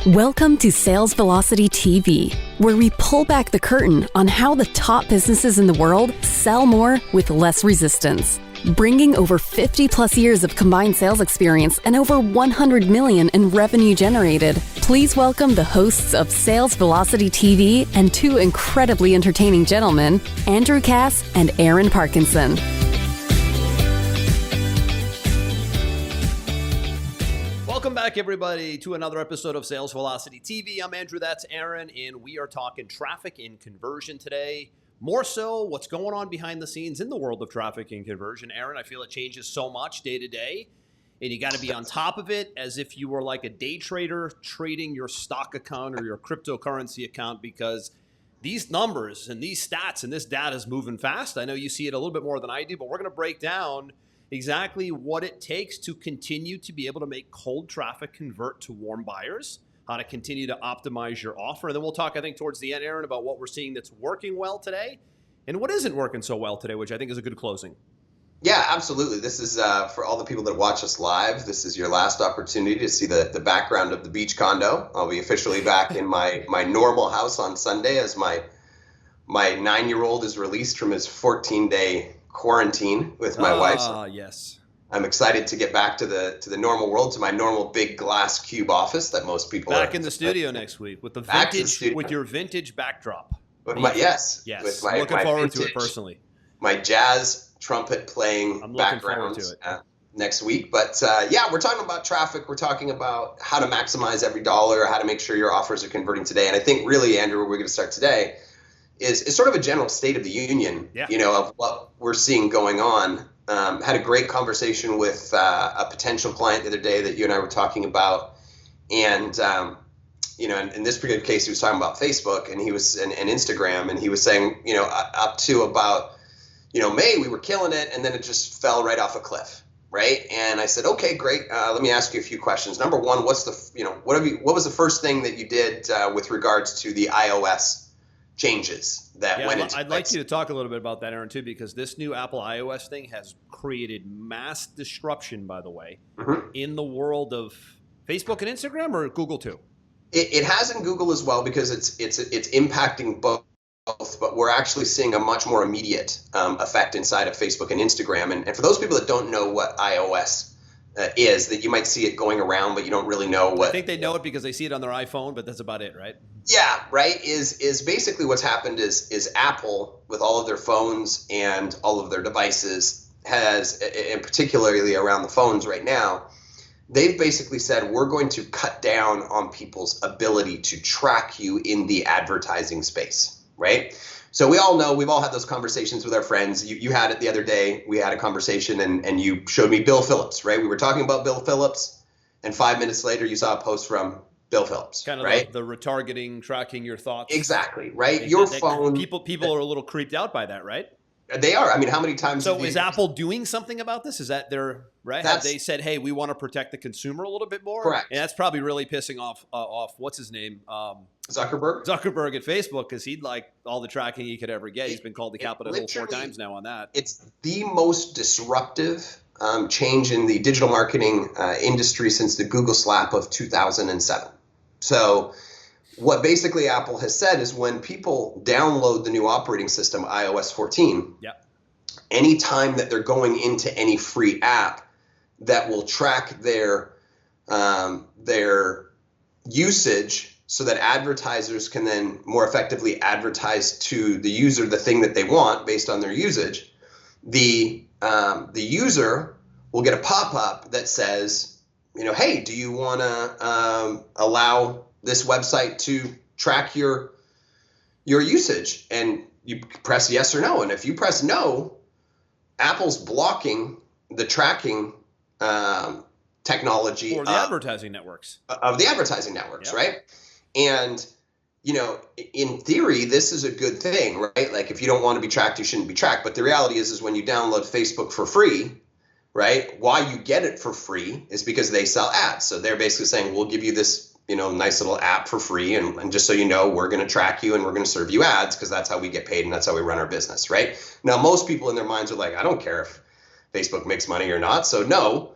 Welcome to Sales Velocity TV, where we pull back the curtain on how the top businesses in the world sell more with less resistance. Bringing over 50 plus years of combined sales experience and over 100 million in revenue generated, please welcome the hosts of Sales Velocity TV and two incredibly entertaining gentlemen, Andrew Cass and Aaron Parkinson. Welcome back, everybody, to another episode of Sales Velocity TV. I'm Andrew, that's Aaron, and we are talking traffic and conversion today. More so, what's going on behind the scenes in the world of traffic and conversion. Aaron, I feel it changes so much day to day, and you got to be on top of it as if you were like a day trader trading your stock account or your cryptocurrency account, because these numbers and these stats and this data is moving fast. I know you see it a little bit more than I do, but we're going to break down exactly what it takes to continue to be able to make cold traffic convert to warm buyers, how to continue to optimize your offer. And then we'll talk, I think, towards the end, Aaron, about what we're seeing that's working well today and what isn't working so well today, which I think is a good closing. Yeah, absolutely. This is for all the people that watch us live. This is your last opportunity to see the background of the beach condo. I'll be officially back in my normal house on Sunday as my 9-year-old is released from his 14-day quarantine with my wife. So yes. I'm excited to get back to the normal world, to my normal big glass cube office that most people back in the studio next week with the vintage, with your vintage backdrop. With my yes, with my, looking my forward vintage, to it personally. My jazz trumpet playing background next week. But yeah, we're talking about traffic. We're talking about how to maximize every dollar, how to make sure your offers are converting today. And I think really, Andrew, where we're going to start today is sort of a general state of the union, of what we're seeing going on. Had a great conversation with a potential client the other day that you and I were talking about. And, in this particular case, he was talking about Facebook and he was and Instagram, and he was saying, up to about, May, we were killing it. And then it just fell right off a cliff. Right. And I said, OK, great. Let me ask you a few questions. Number one, what was the first thing that you did with regards to the iOS changes that went into I'd like you to talk a little bit about that, Aaron, too, because this new Apple iOS thing has created mass disruption, by the way, in the world of Facebook and Instagram, or Google too? It has in Google as well, because it's impacting both, but we're actually seeing a much more immediate effect inside of Facebook and Instagram. And for those people that don't know what iOS is, that you might see it going around, but you don't really know what. I think they know it because they see it on their iPhone, but that's about it, right? Yeah, right. Is basically what's happened is Apple, with all of their phones and all of their devices, has, and particularly around the phones right now, they've basically said, we're going to cut down on people's ability to track you in the advertising space, right? So we all know, we've all had those conversations with our friends. You had it the other day. We had a conversation and you showed me Bill Phillips, right? We were talking about Bill Phillips, and 5 minutes later you saw a post from Bill Phillips. Kind of right? the retargeting, tracking your thoughts. Exactly, right? Your phone. People are a little creeped out by that, right? They are. I mean, how many times? So is Apple doing something about this? Is that their right? Have they said, hey, we want to protect the consumer a little bit more? Correct. And that's probably really pissing off what's his name? Zuckerberg at Facebook, because he'd like all the tracking he could ever get. He's been called the Capitol Hill 4 times now on that. It's the most disruptive change in the digital marketing industry since the Google slap of 2007. So what basically Apple has said is, when people download the new operating system, iOS 14, anytime that they're going into any free app that will track their usage, so that advertisers can then more effectively advertise to the user the thing that they want based on their usage, the user will get a pop-up that says, hey, do you want to allow this website to track your usage? And you press yes or no. And if you press no, Apple's blocking the tracking technology or the advertising networks of the advertising networks, right? And in theory, this is a good thing, right? Like, if you don't want to be tracked, you shouldn't be tracked. But the reality is when you download Facebook for free, right? Why you get it for free is because they sell ads. So they're basically saying, we'll give you this, nice little app for free. And just so you know, we're going to track you and we're going to serve you ads, because that's how we get paid and that's how we run our business, right? Now, most people in their minds are like, I don't care if Facebook makes money or not. So no,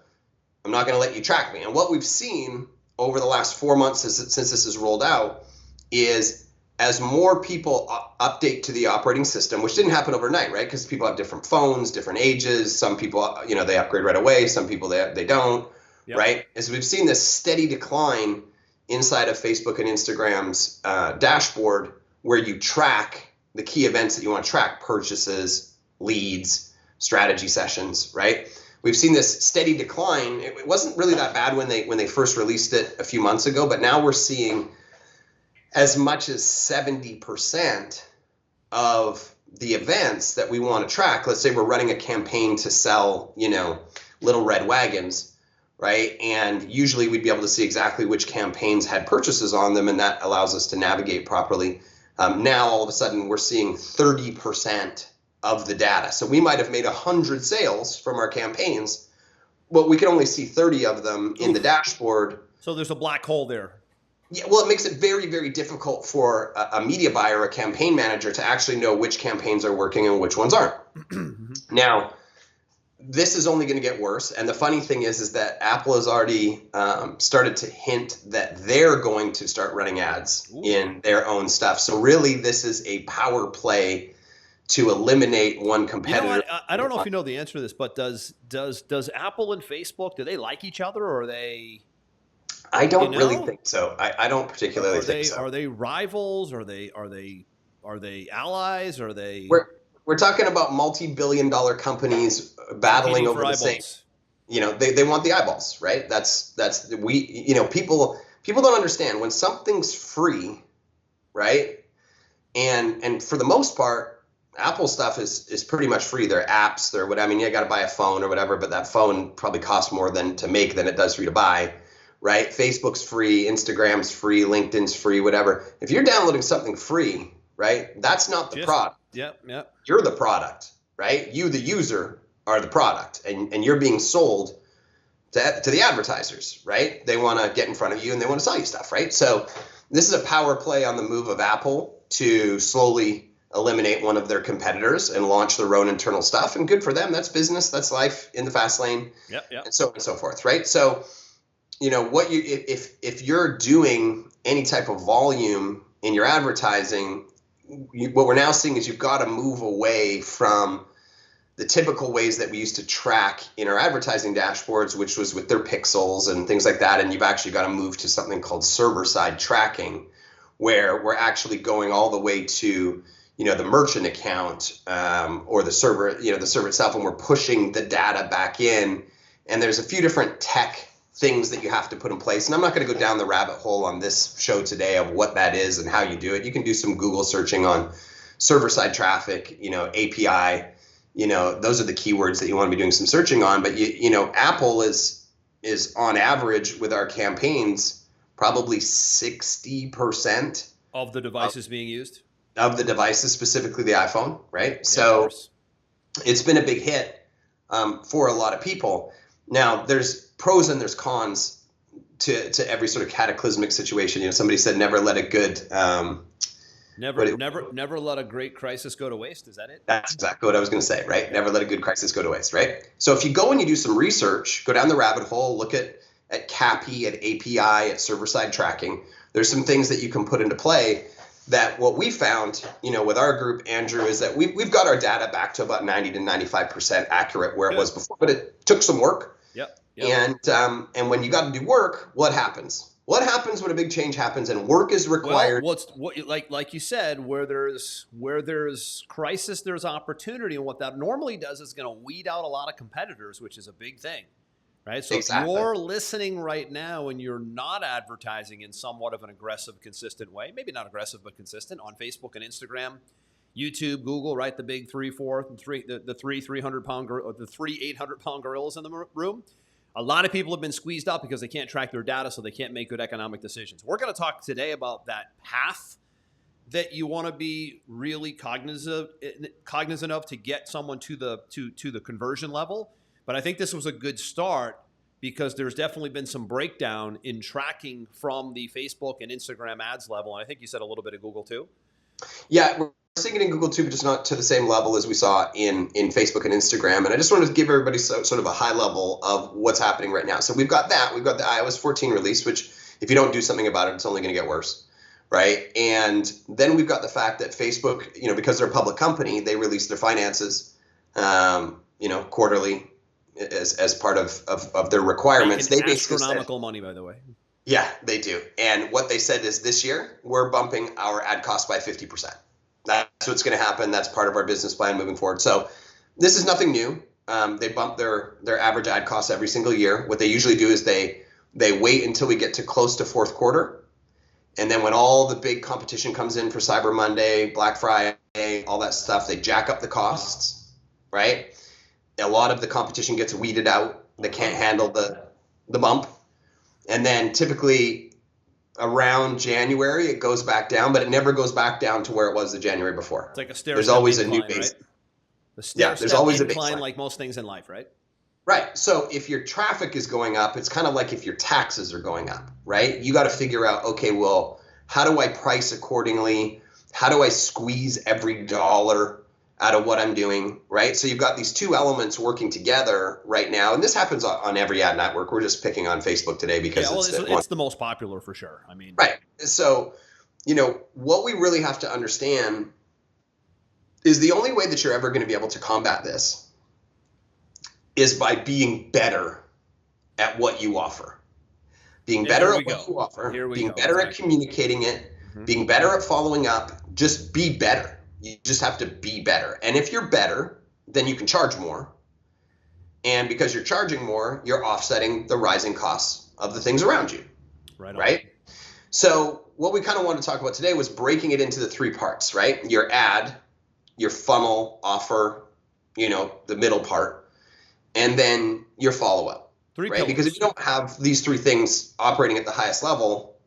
I'm not going to let you track me. And what we've seen over the last 4 months since this is rolled out is as more people update to the operating system, which didn't happen overnight, right? Because people have different phones, different ages. Some people, they upgrade right away. Some people, they don't, yep. Right? As we've seen this steady decline inside of Facebook and Instagram's dashboard, where you track the key events that you want to track: purchases, leads, strategy sessions, right? We've seen this steady decline. It wasn't really that bad when they first released it a few months ago, but now we're seeing as much as 70% of the events that we want to track. Let's say we're running a campaign to sell, little red wagons, right? And usually we'd be able to see exactly which campaigns had purchases on them, and that allows us to navigate properly. Now, all of a sudden, we're seeing 30% of the data. So we might have made 100 sales from our campaigns, but we can only see 30 of them in the dashboard. So there's a black hole there. Yeah, well, it makes it very, very difficult for a media buyer, a campaign manager, to actually know which campaigns are working and which ones aren't. Now, this is only going to get worse. And the funny thing is that Apple has already started to hint that they're going to start running ads in their own stuff. So really, this is a power play to eliminate one competitor. I don't know if you know the answer to this, but does Apple and Facebook, do they like each other, or are they? I don't really think so. I don't particularly think so. Are they rivals? Are they allies? Are they? We're talking about multi-billion-dollar companies battling over the same. They want the eyeballs, right? People don't understand when something's free, right? And for the most part, Apple stuff is pretty much free. Their apps, you got to buy a phone or whatever, but that phone probably costs more to make than it does for you to buy. Right? Facebook's free, Instagram's free, LinkedIn's free, whatever. If you're downloading something free, right, that's not the product. Yep. You're the product, right? You, the user, are the product, and you're being sold to the advertisers, right? They want to get in front of you and they want to sell you stuff, right? So this is a power play on the move of Apple to slowly eliminate one of their competitors and launch their own internal stuff. And good for them. That's business. That's life in the fast lane. Yep. And so on and so forth, right? So if you're doing any type of volume in your advertising, what we're now seeing is you've got to move away from the typical ways that we used to track in our advertising dashboards, which was with their pixels and things like that. And you've actually got to move to something called server-side tracking, where we're actually going all the way to the merchant account or the server, the server itself, and we're pushing the data back in. And there's a few different tech things that you have to put in place. And I'm not going to go down the rabbit hole on this show today of what that is and how you do it. You can do some Google searching on server-side traffic, API, those are the keywords that you want to be doing some searching on. But, Apple is on average with our campaigns, probably 60% of the devices being used. Of the devices, specifically the iPhone, right? Yeah, so it's been a big hit for a lot of people. Now, there's pros and there's cons to every sort of cataclysmic situation. Somebody said never let a good never let a great crisis go to waste. Is that it? That's exactly what I was going to say, right? Never let a good crisis go to waste, right? So if you go and you do some research, go down the rabbit hole, look at CAPI, at API, at server-side tracking, there's some things that you can put into play that what we found, with our group, Andrew, is that we've got our data back to about 90 to 95% accurate where it was before, but it took some work. Yep. And when you got to do work, what happens? What happens when a big change happens and work is required? Well, like you said, where there's crisis, there's opportunity, and what that normally does is going to weed out a lot of competitors, which is a big thing, right? So exactly. If you're listening right now and you're not advertising in somewhat of an aggressive, consistent way, maybe not aggressive but consistent on Facebook and Instagram, YouTube, Google, right? The big 3 800-pound gorillas in the room. A lot of people have been squeezed out because they can't track their data, so they can't make good economic decisions. We're going to talk today about that path that you want to be really cognizant of to get someone to the conversion level. But I think this was a good start because there's definitely been some breakdown in tracking from the Facebook and Instagram ads level. And I think you said a little bit of Google too. Yeah, we're seeing it in Google too, but just not to the same level as we saw in Facebook and Instagram. And I just wanted to give everybody sort of a high level of what's happening right now. So we've got that. We've got the iOS 14 release, which if you don't do something about it, it's only going to get worse. Right. And then we've got the fact that Facebook, because they're a public company, they release their finances, quarterly as part of their requirements. They basically astronomical money, by the way. Yeah, they do. And what they said is this year, we're bumping our ad cost by 50%. That's what's going to happen. That's part of our business plan moving forward. So this is nothing new. They bump their average ad costs every single year. What they usually do is they wait until we get to close to fourth quarter. And then when all the big competition comes in for Cyber Monday, Black Friday, all that stuff, they jack up the costs, right? A lot of the competition gets weeded out. They can't handle the bump. And then typically around January, it goes back down, but it never goes back down to where it was the January before. It's like a stair. There's always a new base. Right? There's always a baseline, like most things in life, right? Right. So if your traffic is going up, it's kind of like if your taxes are going up, right? You got to figure out, okay, well, how do I price accordingly? How do I squeeze every dollar out of what I'm doing, right? So you've got these two elements working together right now. And this happens on every ad network. We're just picking on Facebook today because it's the most popular for sure. I mean, right. So, what we really have to understand is the only way that you're ever going to be able to combat this is by being better at what you offer. Being better at what you offer, being better at communicating it, being better at following up, just be better. You just have to be better. And if you're better, then you can charge more. And because you're charging more, you're offsetting the rising costs of the things around you. Right? So what we kind of wanted to talk about today was breaking it into the three parts, right? Your ad, your funnel offer, the middle part, and then your follow-up, right? Pillars. Because if you don't have these three things operating at the highest level,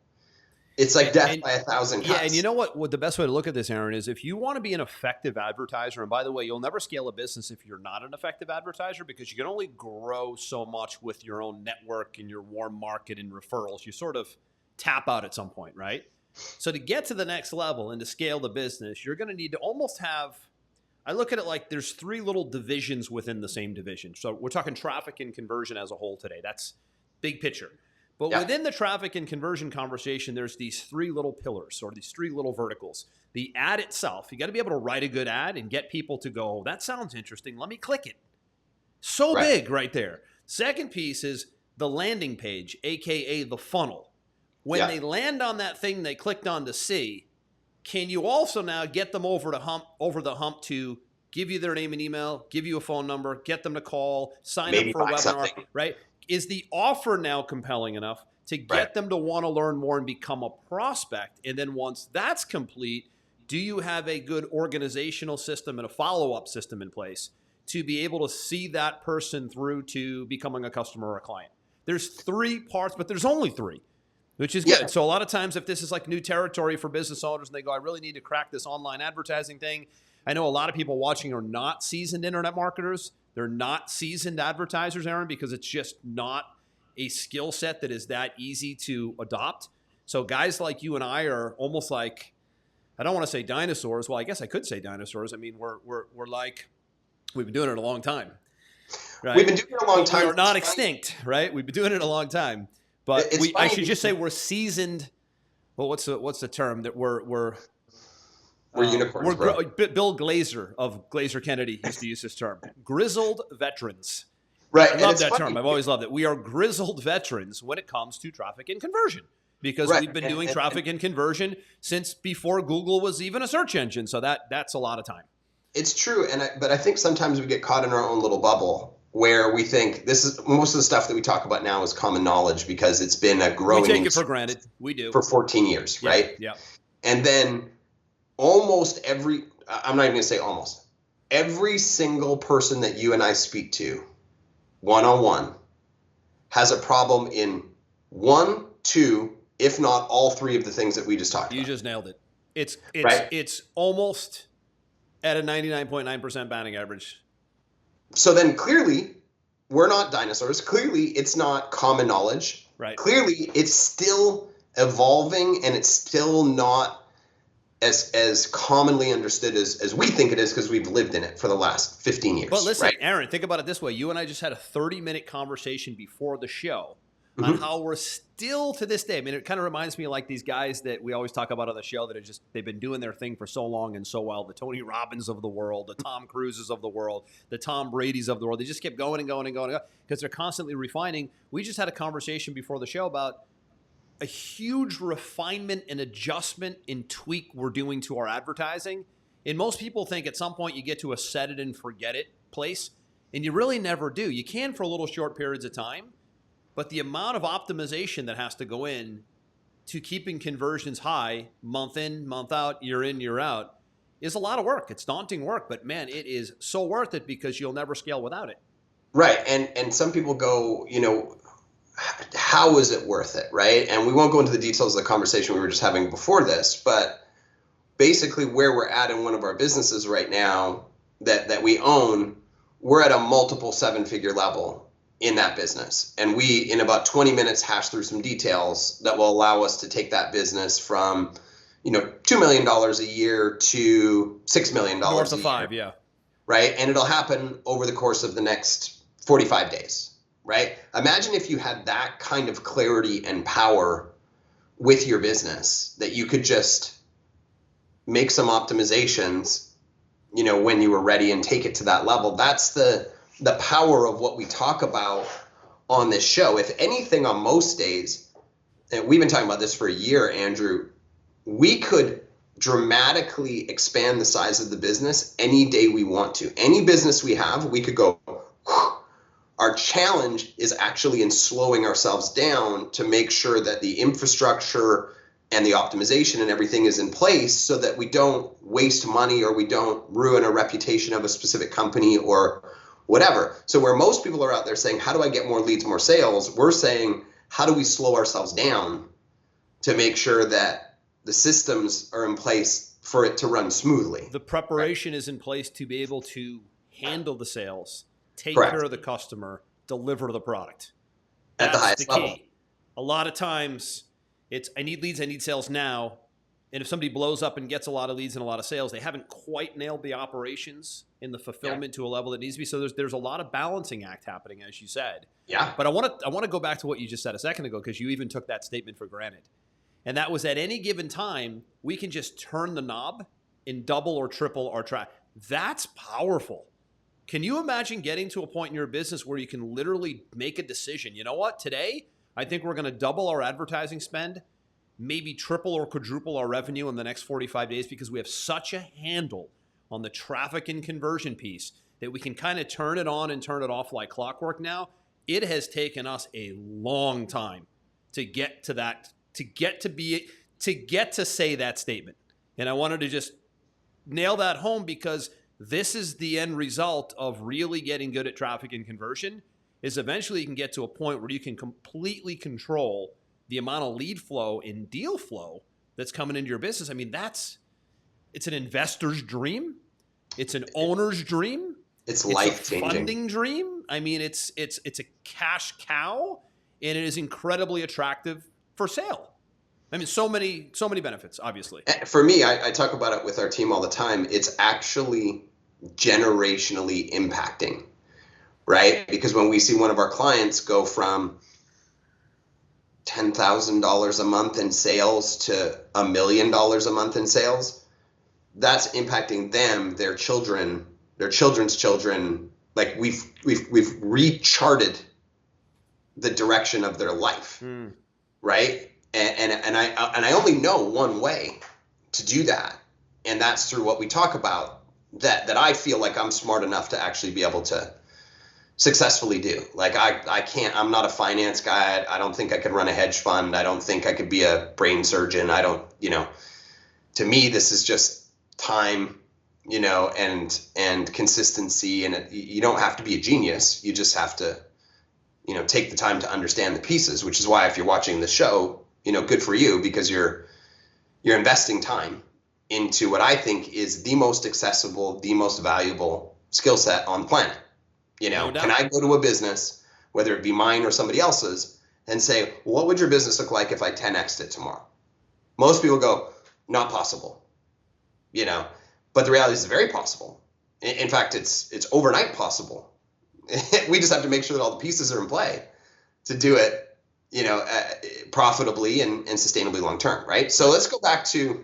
it's like death by 1,000 cuts. Yeah, and you know what the best way to look at this, Aaron, is if you want to be an effective advertiser, and by the way, you'll never scale a business if you're not an effective advertiser because you can only grow so much with your own network and your warm market and referrals. You sort of tap out at some point, right? So to get to the next level and to scale the business, you're going to need to almost have – I look at it like there's three little divisions within the same division. So we're talking traffic and conversion as a whole today. That's big picture. But within the traffic and conversion conversation, there's these three little pillars or these three little verticals. The ad itself, you got to be able to write a good ad and get people to go, that sounds interesting. Let me click it. So big right there. Second piece is the landing page, AKA the funnel. When they land on that thing they clicked on to see, can you also now get them over the hump to give you their name and email, give you a phone number, get them to call, sign up for a webinar, right? Is the offer now compelling enough to get them to want to learn more and become a prospect? And then once that's complete, do you have a good organizational system and a follow-up system in place to be able to see that person through to becoming a customer or a client? There's three parts, but there's only three. Which is good. So a lot of times if this is like new territory for business owners and they go, I really need to crack this online advertising thing. I know a lot of people watching are not seasoned internet marketers. They're not seasoned advertisers, Aaron, because it's just not a skill set that is that easy to adopt. So guys like you and I are almost like, I don't want to say dinosaurs. Well, I guess I could say dinosaurs. I mean, we're like, we've been doing it a long time. Right? We've been doing it a long time. We're not extinct, right? We've been doing it a long time. But I should just say we're seasoned. Well, what's the term that we're unicorns, bro. Bill Glazer of Glazer Kennedy used to use this term. Grizzled veterans. Right. I love that term. I've always loved it. We are grizzled veterans when it comes to traffic and conversion because we've been doing traffic and conversion since before Google was even a search engine. So that's a lot of time. It's true. But I think sometimes we get caught in our own little bubble where we think this is most of the stuff that we talk about now is common knowledge because it's been a growing. We take it for granted. We do. For 14 years, right? Yeah. And then almost every, I'm not even going to say almost, every single person that you and I speak to one-on-one has a problem in one, two, if not all three of the things that we just talked about. You just nailed it. It's almost at a 99.9% batting average. So then clearly we're not dinosaurs. Clearly it's not common knowledge. Right. Clearly it's still evolving and it's still not as commonly understood as we think it is because we've lived in it for the last 15 years. But listen, right? Aaron, think about it this way. You and I just had a 30-minute conversation before the show on how we're still to this day. I mean, it kind of reminds me of like these guys that we always talk about on the show that are just, they've been doing their thing for so long and so well. The Tony Robbins of the world, the Tom Cruises of the world, the Tom Brady's of the world. They just keep going and going and going because they're constantly refining. We just had a conversation before the show about a huge refinement and adjustment and tweak we're doing to our advertising. And most people think at some point you get to a set it and forget it place, and you really never do. You can for a little short periods of time, but the amount of optimization that has to go in to keeping conversions high month in, month out, year in, year out is a lot of work. It's daunting work, but man, it is so worth it because you'll never scale without it. Right. And some people go, how is it worth it? Right. And we won't go into the details of the conversation we were just having before this, but basically where we're at in one of our businesses right now that we own, we're at a multiple 7-figure level in that business. And we, in about 20 minutes, hash through some details that will allow us to take that business from, $2 million a year to $6 million north of a $5 year. Yeah. Right. And it'll happen over the course of the next 45 days. Right. Imagine if you had that kind of clarity and power with your business, that you could just make some optimizations, when you were ready and take it to that level. That's the power of what we talk about on this show. If anything, on most days, and we've been talking about this for a year, Andrew, we could dramatically expand the size of the business any day we want to. Any business we have, we could go, our challenge is actually in slowing ourselves down to make sure that the infrastructure and the optimization and everything is in place so that we don't waste money or we don't ruin a reputation of a specific company or whatever. So where most people are out there saying, how do I get more leads, more sales? We're saying, how do we slow ourselves down to make sure that the systems are in place for it to run smoothly? The preparation is in place to be able to handle the sales, take Correct. care of the customer, deliver the product. At the highest level. Key. A lot of times it's, I need leads, I need sales now. And if somebody blows up and gets a lot of leads and a lot of sales, they haven't quite nailed the operations and the fulfillment to a level that needs to be. So there's a lot of balancing act happening, as you said. Yeah. But I want to go back to what you just said a second ago, because you even took that statement for granted. And that was, at any given time, we can just turn the knob and double or triple our track. That's powerful. Can you imagine getting to a point in your business where you can literally make a decision? You know what? Today, I think we're going to double our advertising spend, maybe triple or quadruple our revenue in the next 45 days because we have such a handle on the traffic and conversion piece that we can kind of turn it on and turn it off like clockwork now. It has taken us a long time to get to that, to get to say that statement. And I wanted to just nail that home because this is the end result of really getting good at traffic and conversion, is eventually you can get to a point where you can completely control the amount of lead flow and deal flow that's coming into your business. I mean, it's an investor's dream. It's an owner's dream. It's life-changing. A funding dream. I mean, it's a cash cow, and it is incredibly attractive for sale. I mean, so many benefits, obviously. For me, I talk about it with our team all the time. It's actually generationally impacting, right? Because when we see one of our clients go from $10,000 a month in sales to $1 million a month in sales, that's impacting them, their children, their children's children. Like we've recharted the direction of their life, right? And I only know one way to do that, and that's through what we talk about. That I feel like I'm smart enough to actually be able to successfully do. Like I can't. I'm not a finance guy. I don't think I could run a hedge fund. I don't think I could be a brain surgeon. I don't. To me, this is just time, and consistency. And you don't have to be a genius. You just have to, take the time to understand the pieces. Which is why if you're watching the show, good for you, because you're investing time into what I think is the most accessible, the most valuable skill set on the planet. No doubt. Can I go to a business, whether it be mine or somebody else's, and say, what would your business look like if I 10x'd it tomorrow? Most people go, not possible, but the reality is very possible. In fact, it's overnight possible. We just have to make sure that all the pieces are in play to do it profitably and sustainably long term, right? So let's go back to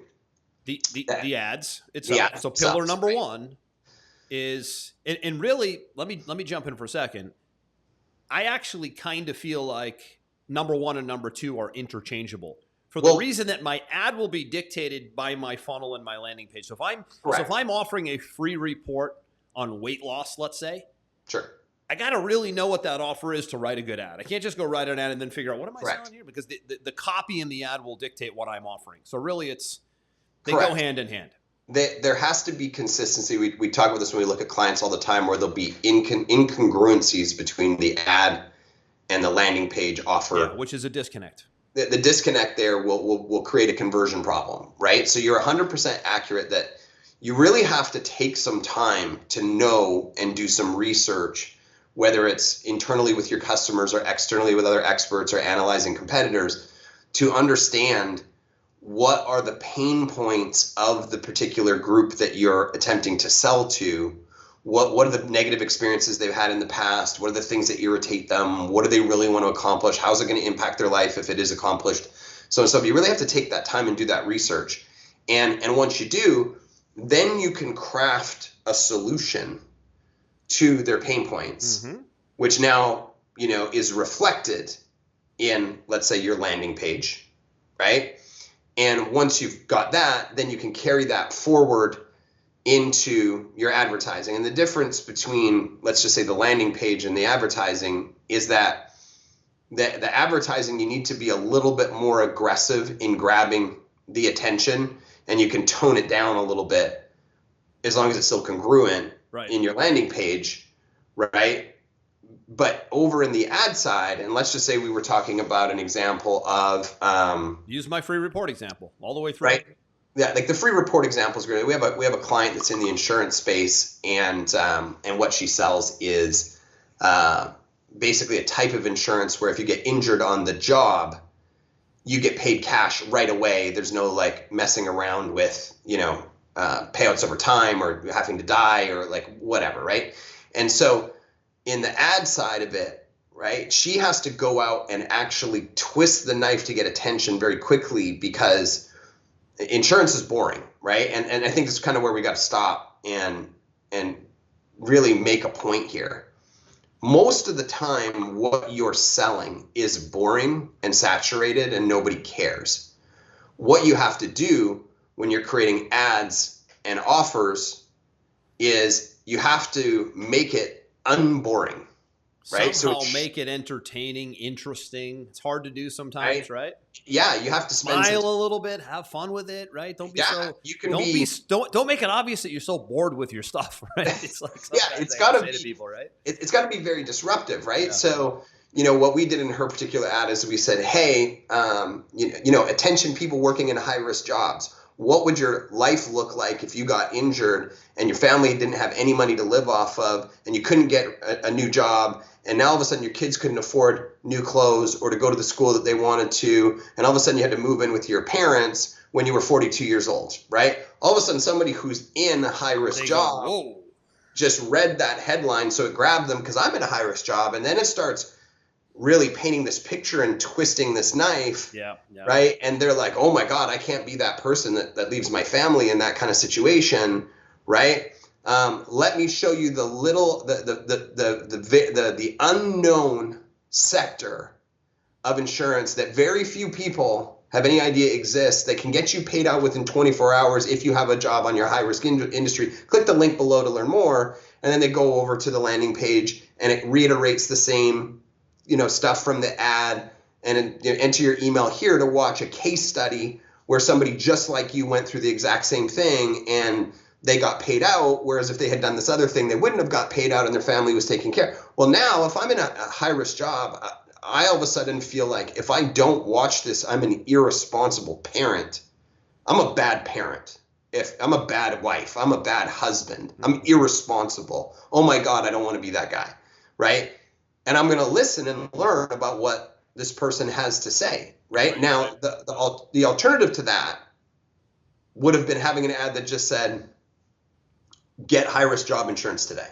the ads itself. So pillar number one is, and really, let me jump in for a second. I actually kind of feel like number one and number two are interchangeable for the reason that my ad will be dictated by my funnel and my landing page. So if I'm offering a free report on weight loss, let's say, sure, I got to really know what that offer is to write a good ad. I can't just go write an ad and then figure out what am I selling here, because the copy in the ad will dictate what I'm offering. So really, they go hand in hand. There has to be consistency. We talk about this when we look at clients all the time, where there'll be incongruencies between the ad and the landing page offer, which is a disconnect. The disconnect there will create a conversion problem, right? So you're 100% accurate that you really have to take some time to know and do some research, whether it's internally with your customers or externally with other experts or analyzing competitors, to understand what are the pain points of the particular group that you're attempting to sell to. What are the negative experiences they've had in the past? What are the things that irritate them? What do they really want to accomplish? How's it going to impact their life if it is accomplished? So you really have to take that time and do that research. And once you do, then you can craft a solution to their pain points, which now, is reflected in, let's say, your landing page, right? And once you've got that, then you can carry that forward into your advertising. And the difference between, let's just say, the landing page and the advertising is that the advertising, you need to be a little bit more aggressive in grabbing the attention, and you can tone it down a little bit as long as it's still congruent in your landing page, right? But over in the ad side, and let's just say we were talking about an example of use my free report example all the way through. Right. Yeah, like the free report example is great. We have a client that's in the insurance space, and what she sells is basically a type of insurance where if you get injured on the job, you get paid cash right away. There's no like messing around with payouts over time or having to die or like whatever, right? And so in the ad side of it, right, she has to go out and actually twist the knife to get attention very quickly, because insurance is boring, right? And I think it's kind of where we got to stop and really make a point here. Most of the time, what you're selling is boring and saturated and nobody cares. What you have to do when you're creating ads and offers is you have to make it unboring, right? Somehow make it entertaining, interesting. It's hard to do sometimes, right? Yeah, you have to smile a little bit, have fun with it, right? Don't make it obvious that you're so bored with your stuff, right? It's like it's got to be to people, right? It's got to be very disruptive, right? Yeah. So what we did in her particular ad is we said, hey, attention people working in high risk jobs. What would your life look like if you got injured and your family didn't have any money to live off of, and you couldn't get a new job, and now all of a sudden your kids couldn't afford new clothes or to go to the school that they wanted to, and all of a sudden you had to move in with your parents when you were 42 years old, right? All of a sudden somebody who's in a high-risk job just read that headline, so it grabbed them because I'm in a high-risk job, and then it starts really painting this picture and twisting this knife, right? And they're like, oh my God, I can't be that person that leaves my family in that kind of situation, right? Let me show you the unknown sector of insurance that very few people have any idea exists, that can get you paid out within 24 hours if you have a job on your high-risk industry. Click the link below to learn more, and then they go over to the landing page, and it reiterates the same stuff from the ad, and enter your email here to watch a case study where somebody just like you went through the exact same thing and they got paid out, whereas if they had done this other thing, they wouldn't have got paid out and their family was taken care of. Well, now if I'm in a high-risk job, I all of a sudden feel like if I don't watch this, I'm an irresponsible parent. I'm a bad parent. If I'm a bad wife, I'm a bad husband. I'm irresponsible. Oh my God, I don't want to be that guy, right? And I'm going to listen and learn about what this person has to say, right? Now, the alternative to that would have been having an ad that just said, get high-risk job insurance today.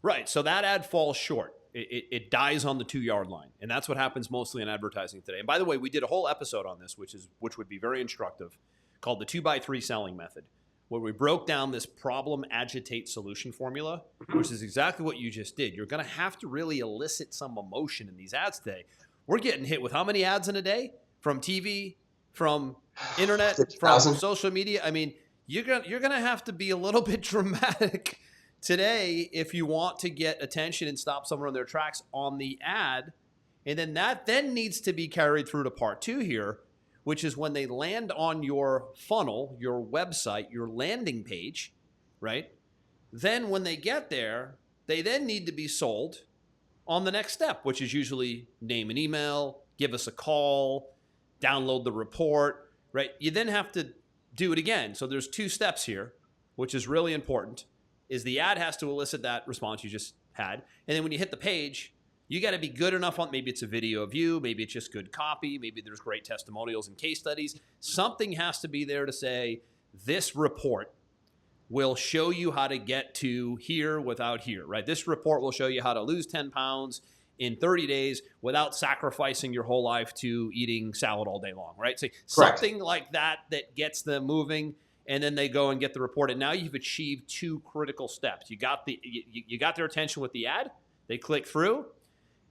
Right. So that ad falls short. it dies on the 2-yard line. And that's what happens mostly in advertising today. And by the way, we did a whole episode on this, which would be very instructive, called the 2x3 selling method, where we broke down this problem, agitate, solution formula, which is exactly what you just did. You're going to have to really elicit some emotion in these ads today. We're getting hit with how many ads in a day? From TV, from internet, from social media. I mean, you're gonna have to be a little bit dramatic today if you want to get attention and stop someone in their tracks on the ad. And then that needs to be carried through to part 2 here, which is when they land on your funnel, your website, your landing page, right? Then when they get there, they then need to be sold on the next step, which is usually name and email, give us a call, download the report, right? You then have to do it again. So there's 2 steps here, which is really important, is the ad has to elicit that response you just had. And then when you hit the page, you got to be good enough on, maybe it's a video of you, maybe it's just good copy, maybe there's great testimonials and case studies. Something has to be there to say, this report will show you how to get to here without here, right? This report will show you how to lose 10 pounds in 30 days without sacrificing your whole life to eating salad all day long, right? So something like that gets them moving, and then they go and get the report. And now you've achieved 2 critical steps. You got their attention with the ad. They click through.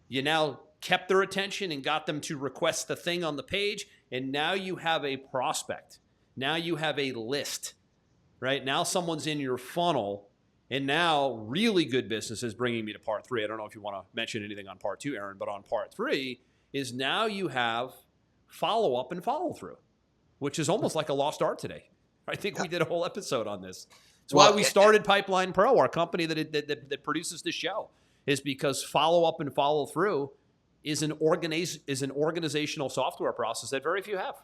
You now kept their attention and got them to request the thing on the page. And now you have a prospect. Now you have a list, right? Now someone's in your funnel. And now really good business is bringing me to part 3. I don't know if you want to mention anything on part 2, Aaron, but on part 3 is now you have follow-up and follow-through, which is almost like a lost art today. I think we did a whole episode on this. It's why we started Pipeline Pro, our company that produces this show, is because follow-up and follow-through is an organizational software process that very few have.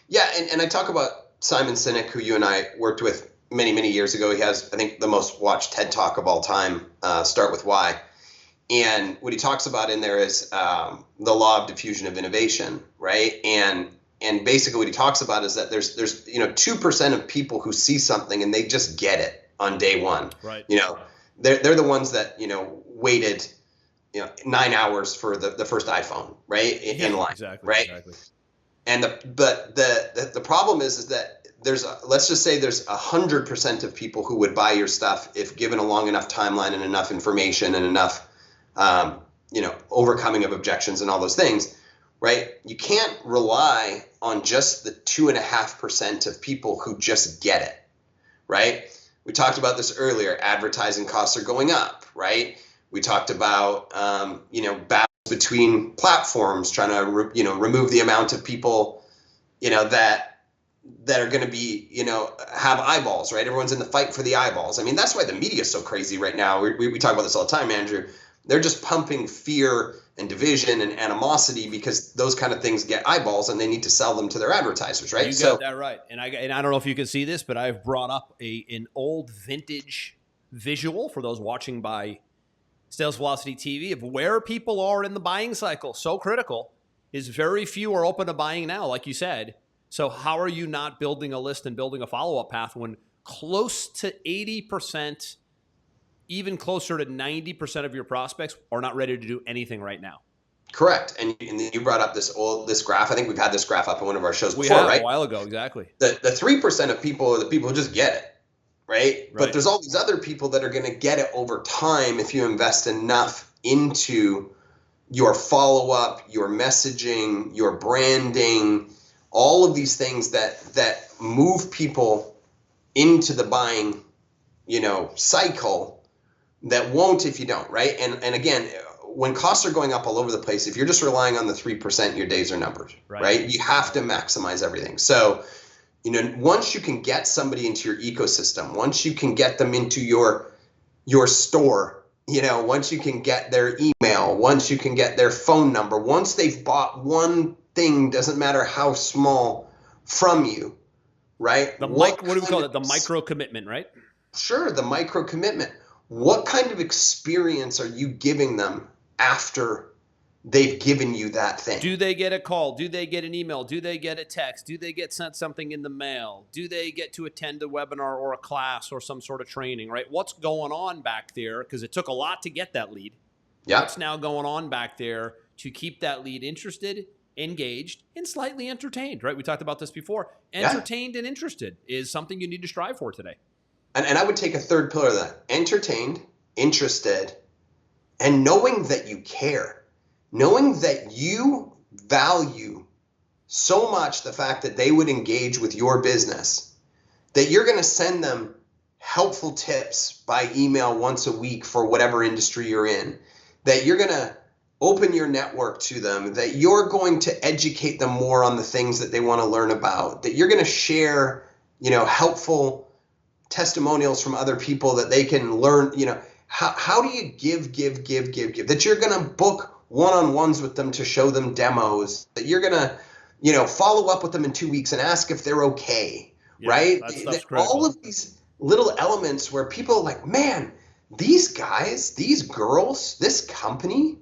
Yeah, and I talk about Simon Sinek, who you and I worked with many years ago. He has, I think, the most watched TED Talk of all time, Start With Why. And what he talks about in there is the law of diffusion of innovation, right? And basically what he talks about is that there's 2% of people who see something and they just get it on day one. Right. They're the ones that, waited 9 hours for the first iPhone, right? In line. Exactly. Right. Exactly. And the problem is that let's just say there's 100% of people who would buy your stuff if given a long enough timeline and enough information and enough, overcoming of objections and all those things, right? You can't rely on just the 2.5% of people who just get it, right? We talked about this earlier. Advertising costs are going up, right? We talked about, battles between platforms, trying to, remove the amount of people, that are going to be, have eyeballs, right? Everyone's in the fight for the eyeballs. I mean, that's why the media is so crazy right now. We talk about this all the time, Andrew. They're just pumping fear and division and animosity because those kind of things get eyeballs and they need to sell them to their advertisers, right? You got that right. And I don't know if you can see this, but I've brought up an old vintage visual for those watching by Sales Velocity TV of where people are in the buying cycle. So critical is very few are open to buying now, like you said. So how are you not building a list and building a follow-up path when close to 80%, even closer to 90% of your prospects are not ready to do anything right now? Correct. And you brought up this graph. I think we've had this graph up in one of our shows before, right? A while ago, exactly. The 3% of people are the people who just get it, right? But there's all these other people that are going to get it over time if you invest enough into your follow-up, your messaging, your branding, all of these things that move people into the buying, cycle that won't if you don't, right? And again, when costs are going up all over the place, if you're just relying on the 3%, your days are numbered, right? You have to maximize everything. So, once you can get somebody into your ecosystem, once you can get them into your store, once you can get their email, once you can get their phone number, once they've bought one thing, doesn't matter how small, from you, right? What do we call it? The micro commitment, right? Sure, the micro commitment. What kind of experience are you giving them after they've given you that thing? Do they get a call? Do they get an email? Do they get a text? Do they get sent something in the mail? Do they get to attend a webinar or a class or some sort of training, right? What's going on back there? Because it took a lot to get that lead. Yeah. What's now going on back there to keep that lead interested, engaged, and slightly entertained, right? We talked about this before. Entertained and interested is something you need to strive for today. And I would take a third pillar of that. Entertained, interested, and knowing that you care. Knowing that you value so much the fact that they would engage with your business, that you're going to send them helpful tips by email once a week for whatever industry you're in, that you're going to open your network to them, that you're going to educate them more on the things that they want to learn about, that you're going to share, helpful testimonials from other people that they can learn, how do you give, that you're going to book one-on-ones with them to show them demos, that you're going to, follow up with them in 2 weeks and ask if they're okay, right? That's critical. All of these little elements where people are like, man, these guys, these girls, this company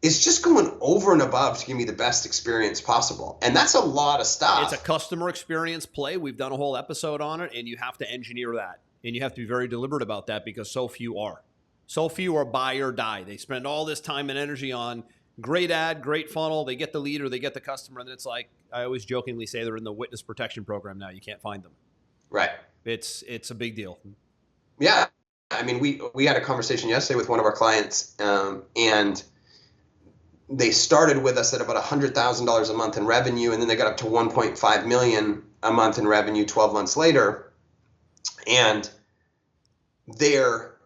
is just going over and above to give me the best experience possible. And that's a lot of stuff. It's a customer experience play. We've done a whole episode on it, and you have to engineer that. And you have to be very deliberate about that because so few are. So few are buy or die. They spend all this time and energy on great ad, great funnel. They get the lead or they get the customer. And then it's like, I always jokingly say they're in the witness protection program now. You can't find them. Right. It's a big deal. Yeah. I mean, we had a conversation yesterday with one of our clients, and they started with us at about $100,000 a month in revenue, and then they got up to 1.5 million a month in revenue 12 months later. And their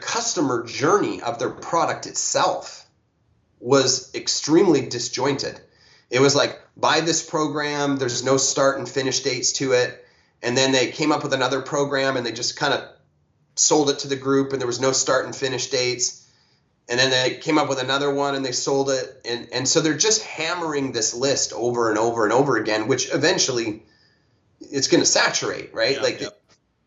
customer journey of their product itself was extremely disjointed. It was like, buy this program, there's no start and finish dates to it. And then they came up with another program and they just kind of sold it to the group and there was no start and finish dates. And then they came up with another one and they sold it. And so they're just hammering this list over and over and over again, which eventually it's going to saturate, right?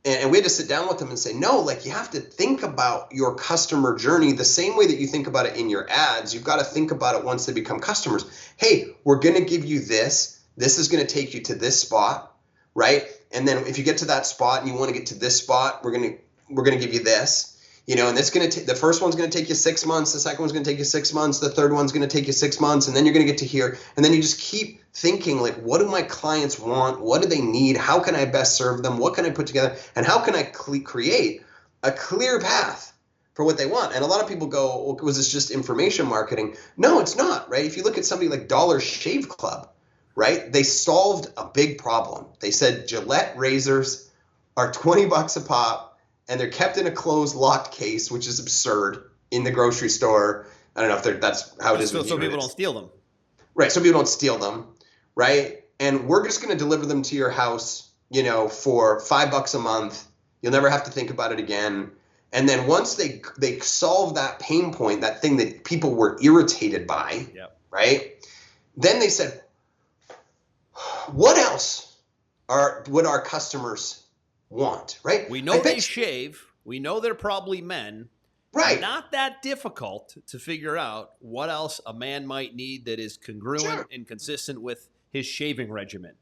And we had to sit down with them and say, no, like you have to think about your customer journey the same way that you think about it in your ads. You've got to think about it once they become customers. Hey, we're going to give you this. This is going to take you to this spot, right? And then if you get to that spot and you want to get to this spot, we're going to give you this. And it's going to the first one's going to take you 6 months. The second one's going to take you 6 months. The third one's going to take you 6 months. And then you're going to get to here. And then you just keep thinking, like, what do my clients want? What do they need? How can I best serve them? What can I put together? And how can I create a clear path for what they want? And a lot of people go, well, was this just information marketing? No, it's not, right? If you look at somebody like Dollar Shave Club, right? They solved a big problem. They said Gillette razors are $20 a pop. And they're kept in a closed locked case, which is absurd, in the grocery store. I don't know if that's how it is. So people don't steal them. Right. So people don't steal them. Right. And we're just going to deliver them to your house, for $5 a month. You'll never have to think about it again. And then once they solve that pain point, that thing that people were irritated by, right? Then they said, what else would our customers want, right? We know they shave. We know they're probably men. Right. Not that difficult to figure out what else a man might need that is congruent and consistent with his shaving regimen.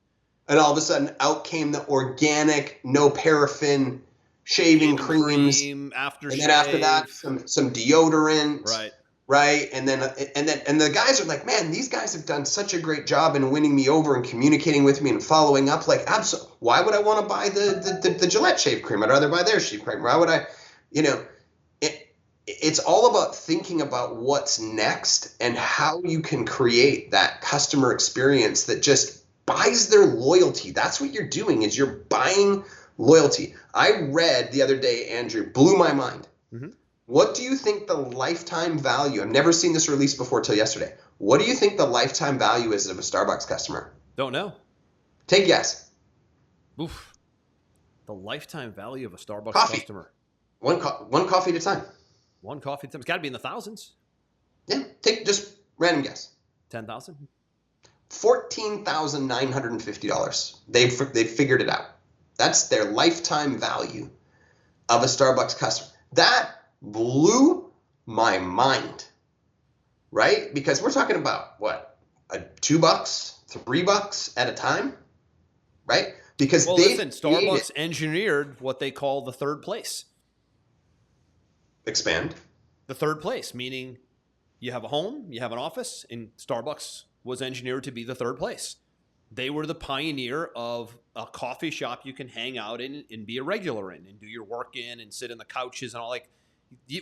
And all of a sudden out came the organic, no paraffin shaving creams. Cream, aftershave. And then after that, some deodorant. Right. Right. And the guys are like, man, these guys have done such a great job in winning me over and communicating with me and following up. Like, absolutely. Why would I want to buy the Gillette shave cream? I'd rather buy their shave cream. Why would I, it's all about thinking about what's next and how you can create that customer experience that just buys their loyalty. That's what you're doing, is you're buying loyalty. I read the other day, Andrew, blew my mind. Mm-hmm. What do you think the lifetime value? I've never seen this released before till yesterday. What do you think the lifetime value is of a Starbucks customer? Don't know. Take a guess. Oof. The lifetime value of a Starbucks customer. One coffee at a time. One coffee at a time. It's got to be in the thousands. Yeah. Take just random guess. 10,000. $14,950. They've figured it out. That's their lifetime value of a Starbucks customer. That blew my mind, right? Because we're talking about what, $2, $3 at a time, right? Because Starbucks engineered what they call the third place. Expand. the third place, meaning you have a home, you have an office, and Starbucks was engineered to be the third place. They were the pioneer of a coffee shop you can hang out in and be a regular in and do your work in and sit in the couches and all. Like,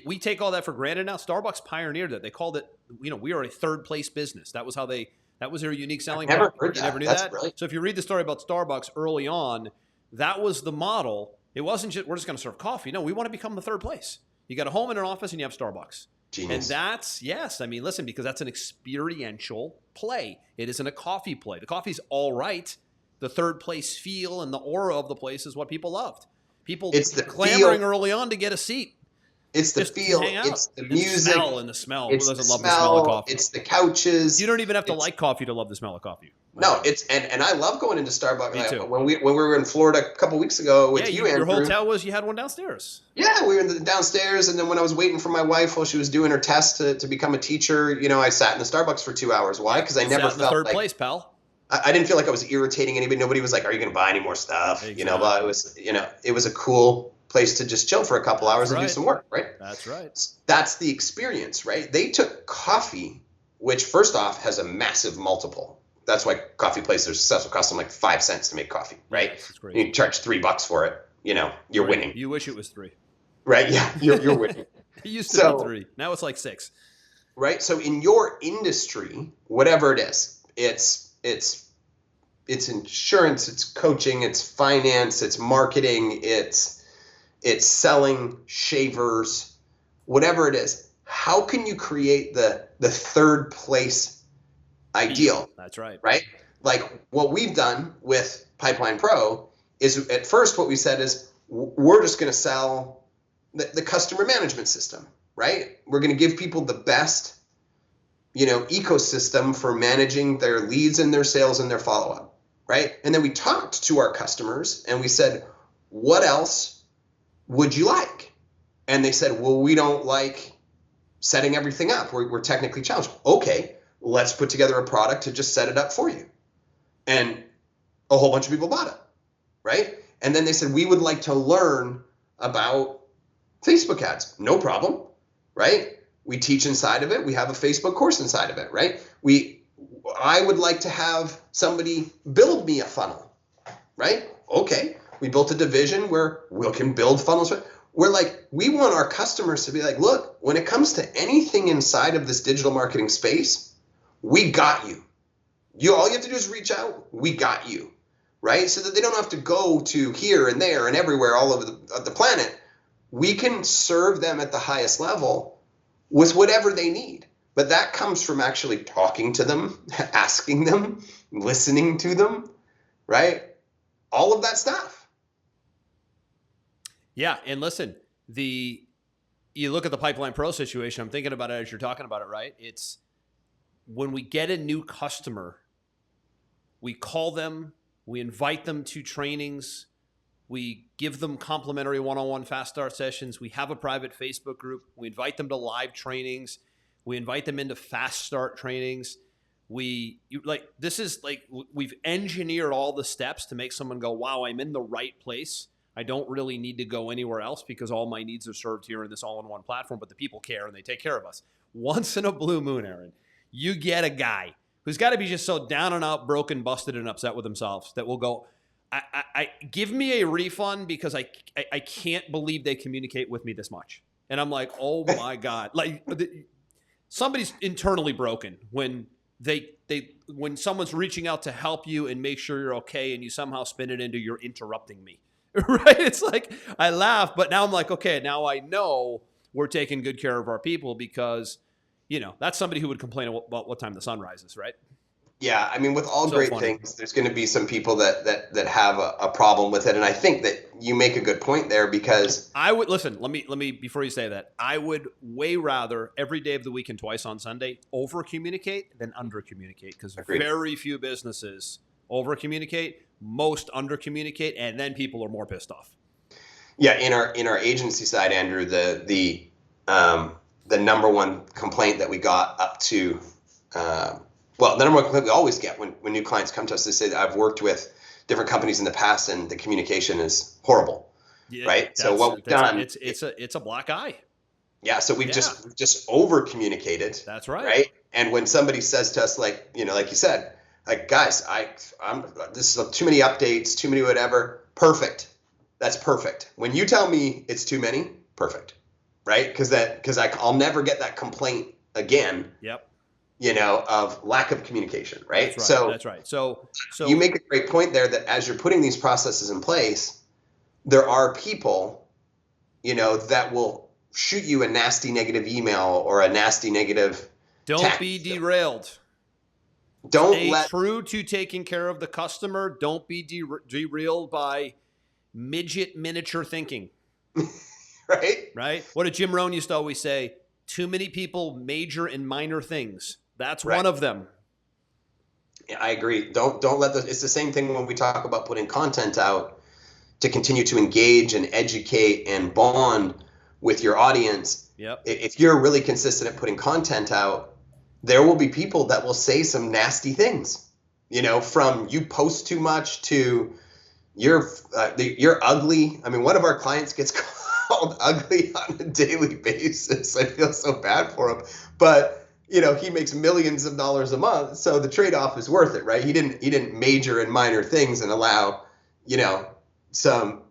we take all that for granted now. Starbucks pioneered it. They called it, we are a third place business. That was their unique selling point. You never knew that? Brilliant. So if you read the story about Starbucks early on, that was the model. It wasn't just, we're just going to serve coffee. No, we want to become the third place. You got a home and an office and you have Starbucks. Genius. And listen, because that's an experiential play. It isn't a coffee play. The coffee's all right. The third place feel and the aura of the place is what people loved. People clamoring early on to get a seat. It's the feel. It's the music. The smell. It's Who doesn't the love the smell of smell. coffee? It's the couches. You don't even have to like coffee to love the smell of coffee. No, and I love going into Starbucks. Me too. When we were in Florida a couple weeks ago with you, Andrew. Your hotel was, you had one downstairs. Yeah, we were downstairs, and then when I was waiting for my wife while she was doing her test to become a teacher, I sat in the Starbucks for 2 hours. Why? Because I never felt in the third place, pal. I didn't feel like I was irritating anybody. Nobody was like, "Are you going to buy any more stuff?" Exactly. But it was a cool place to just chill for a couple hours and do some work, right? That's right. That's the experience, right? They took coffee, which first off has a massive multiple. That's why coffee places are successful. Cost them like 5 cents to make coffee, right? That's great. You charge $3 for it. You're winning. You wish it was 3. Right? Yeah, you're winning. It used to be 3. Now it's like 6. Right. So in your industry, whatever it is, it's insurance, it's coaching, it's finance, it's marketing, it's selling shavers, whatever it is. How can you create the third place ideal? That's right. Right? Like what we've done with Pipeline Pro is at first what we said is we're just going to sell the customer management system, right? We're going to give people the best, ecosystem for managing their leads and their sales and their follow-up, right? And then we talked to our customers and we said, what else would you like? And they said, well, we don't like setting everything up. We're technically challenged. Okay, let's put together a product to just set it up for you. And a whole bunch of people bought it, right? And then they said, we would like to learn about Facebook ads. No problem, right? We teach inside of it. We have a Facebook course inside of it, right? I would like to have somebody build me a funnel, right? Okay. We built a division where we can build funnels. We're like, we want our customers to be like, look, when it comes to anything inside of this digital marketing space, we got you. All you have to do is reach out. We got you, right? So that they don't have to go to here and there and everywhere all over the planet. We can serve them at the highest level with whatever they need. But that comes from actually talking to them, asking them, listening to them, right? All of that stuff. Yeah, and listen, you look at the Pipeline Pro situation, I'm thinking about it as you're talking about it, right? It's when we get a new customer, we call them, we invite them to trainings, we give them complimentary one-on-one fast start sessions, we have a private Facebook group, we invite them to live trainings, we invite them into fast start trainings. We've engineered all the steps to make someone go, wow, I'm in the right place. I don't really need to go anywhere else because all my needs are served here in this all-in-one platform, but the people care and they take care of us. Once in a blue moon, Aaron, you get a guy who's got to be just so down and out, broken, busted, and upset with themselves that will go, I give me a refund because I can't believe they communicate with me this much. And I'm like, oh my God. Somebody's internally broken when when someone's reaching out to help you and make sure you're okay and you somehow spin it into you're interrupting me. Right? It's like, I laugh, but now I'm like, okay, now I know we're taking good care of our people because, that's somebody who would complain about what time the sun rises, right? Yeah, I mean, with all great things, there's going to be some people that have a problem with it, and I think that you make a good point there because I would listen. Let me before you say that, I would way rather every day of the week and twice on Sunday over communicate than under communicate because very few businesses over communicate. Most under communicate, and then people are more pissed off. Yeah, in our agency side, Andrew, the number one complaint that we got up to, the number one complaint we always get when new clients come to us, they say that I've worked with different companies in the past and the communication is horrible. Yeah, right. So what we've done, it's a black eye. Yeah. So we've just over communicated. That's right. Right. And when somebody says to us, like, like you said, like, guys, this is too many updates, too many whatever. Perfect. That's perfect. When you tell me it's too many, perfect. Right. Because I'll never get that complaint again. Yep. Of lack of communication. Right. That's right. So you make a great point there that as you're putting these processes in place, there are people, that will shoot you a nasty negative email or a nasty negative Don't text. be derailed. Stay true to taking care of the customer. Don't be derailed by midget miniature thinking. Right? What did Jim Rohn used to always say? Too many people major in minor things. That's one of them. Yeah, I agree. Don't let it's the same thing when we talk about putting content out to continue to engage and educate and bond with your audience. Yep. If you're really consistent at putting content out, there will be people that will say some nasty things, from you post too much to you're ugly. I mean, one of our clients gets called ugly on a daily basis. I feel so bad for him, but he makes millions of dollars a month, so the trade-off is worth it, right? He didn't major in minor things and allow, some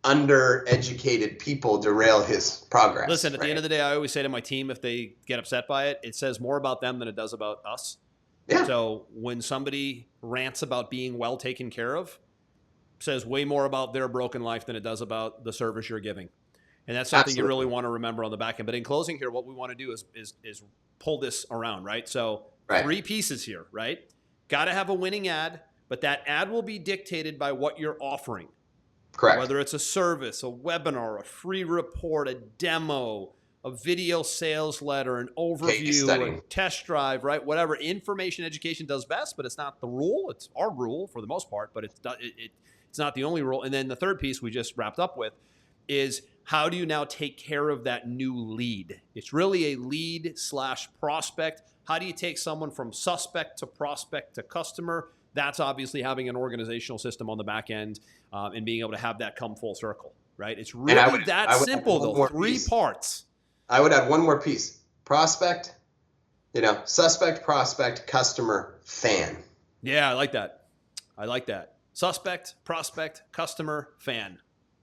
undereducated people derail his progress. Listen, at the end of the day, I always say to my team, if they get upset by it, it says more about them than it does about us. Yeah. So when somebody rants about being well taken care of, says way more about their broken life than it does about the service you're giving. And that's something you really want to remember on the back end. But in closing here, what we want to do is pull this around, right? So 3 pieces here, right? Got to have a winning ad, but that ad will be dictated by what you're offering. Correct. Whether it's a service, a webinar, a free report, a demo, a video sales letter, an overview, a test drive, right? Whatever. Information education does best, but it's not the rule. It's our rule for the most part, but it's not the only rule. And then the third piece we just wrapped up with is how do you now take care of that new lead? It's really a lead/prospect. How do you take someone from suspect to prospect to customer? That's obviously having an organizational system on the back end and being able to have that come full circle, right? It's really simple, though. 3 parts. I would add one more piece. Prospect, suspect, prospect, customer, fan. Yeah, I like that. Suspect, prospect, customer, fan.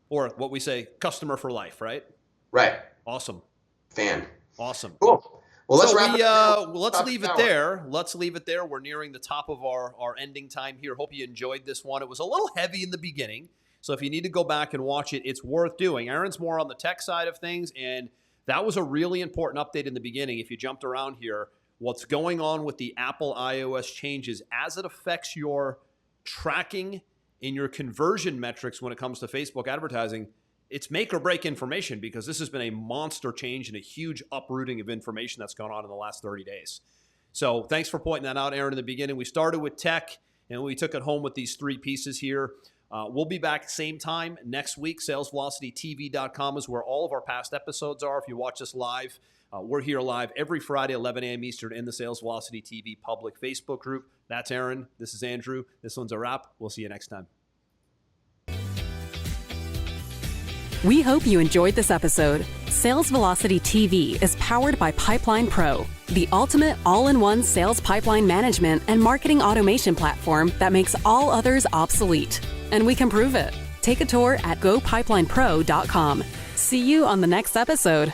Or what we say, customer for life, right? Right. Awesome. Fan. Awesome. Cool. Well, let's wrap it up. Let's leave it there. Let's leave it there. We're nearing the top of our ending time here. Hope you enjoyed this one. It was a little heavy in the beginning, so if you need to go back and watch it, it's worth doing. Aaron's more on the tech side of things, and that was a really important update in the beginning. If you jumped around here, what's going on with the Apple iOS changes as it affects your tracking in your conversion metrics when it comes to Facebook advertising, it's make or break information, because this has been a monster change and a huge uprooting of information that's gone on in the last 30 days. So thanks for pointing that out, Aaron, in the beginning. We started with tech, and we took it home with these 3 pieces here. We'll be back same time next week. SalesVelocityTV.com is where all of our past episodes are. If you watch us live, we're here live every Friday, 11 a.m. Eastern in the Sales Velocity TV public Facebook group. That's Aaron. This is Andrew. This one's a wrap. We'll see you next time. We hope you enjoyed this episode. Sales Velocity TV is powered by Pipeline Pro, the ultimate all-in-one sales pipeline management and marketing automation platform that makes all others obsolete. And we can prove it. Take a tour at gopipelinePro.com. See you on the next episode.